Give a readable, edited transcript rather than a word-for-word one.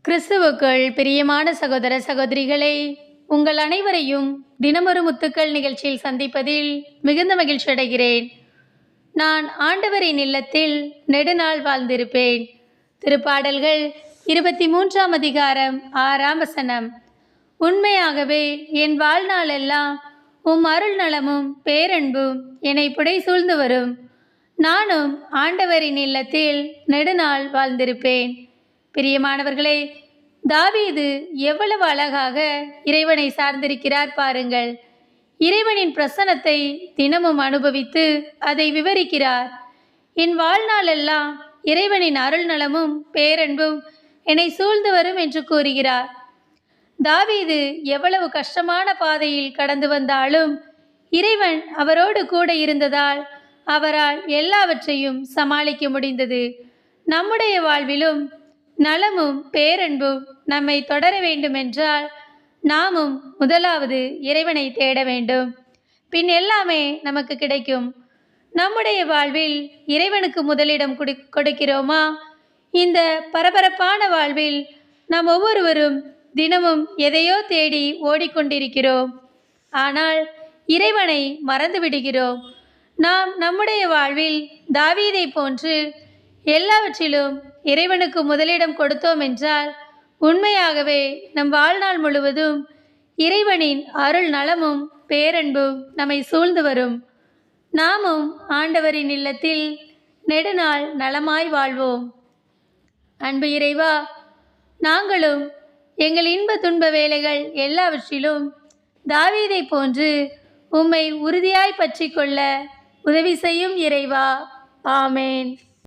கிறிஸ்துவுக்குள் பிரியமான சகோதர சகோதரிகளே, உங்கள் அனைவரையும் தினமொரு முத்துக்கள் நிகழ்ச்சியில் சந்திப்பதில் மிகுந்த மகிழ்ச்சி அடைகிறேன். நான் ஆண்டவரின் இல்லத்தில் நெடுநாள் வாழ்ந்திருப்பேன். திருப்பாடல்கள் 23ஆம் அதிகாரம் 6ஆம் வசனம். உண்மையாகவே என் வாழ்நாளெல்லாம் உம் அருள் நலமும் பேரன்பும் என்னை புடை சூழ்ந்து வரும். நானும் ஆண்டவரின் இல்லத்தில் நெடுநாள் வாழ்ந்திருப்பேன். பிரியமானவர்களே, தாவீது எவ்வளவு அழகாக இறைவனை சார்ந்திருக்கிறார் பாருங்கள். இறைவனின் பிரசன்னத்தை தினமும் அனுபவித்து அதை விவரிக்கிறார். என் வாழ்நாளெல்லாம் இறைவனின் அருள் நலமும் பேரன்பும் என்னை சூழ்ந்து வரும் என்று கூறுகிறார். தாவீது எவ்வளவு கஷ்டமான பாதையில் கடந்து வந்தாலும் இறைவன் அவரோடு கூட இருந்ததால் அவரால் எல்லாவற்றையும் சமாளிக்க முடிந்தது. நம்முடைய வாழ்விலும் நலமும் பேரன்பும் நம்மை தொடர வேண்டுமென்றால் நாமும் முதலாவது இறைவனை தேட வேண்டும். பின் எல்லாமே நமக்கு கிடைக்கும். நம்முடைய வாழ்வில் இறைவனுக்கு முதலிடம் கொடுக்கிறோமா? இந்த பரபரப்பான வாழ்வில் நாம் ஒவ்வொருவரும் தினமும் எதையோ தேடி ஓடிக்கொண்டிருக்கிறோம். ஆனால் இறைவனை மறந்து விடுகிறோம். நாம் நம்முடைய வாழ்வில் தாவீதை போன்று எல்லாவற்றிலும் இறைவனுக்கு முதலிடம் கொடுத்தோம் என்றால் உண்மையாகவே நம் வாழ்நாள் முழுவதும் இறைவனின் அருள் நலமும் பேரன்பும் நம்மை சூழ்ந்து வரும். நாமும் ஆண்டவரின் இல்லத்தில் நெடுநாள் நலமாய் வாழ்வோம். அன்பு இறைவா, நாங்களும் எங்கள் இன்ப துன்ப வேலைகள் எல்லாவற்றிலும் தாவீதை போன்று உம்மை உறுதியாய் பற்றி கொள்ள உதவி செய்யும் இறைவா. ஆமேன்.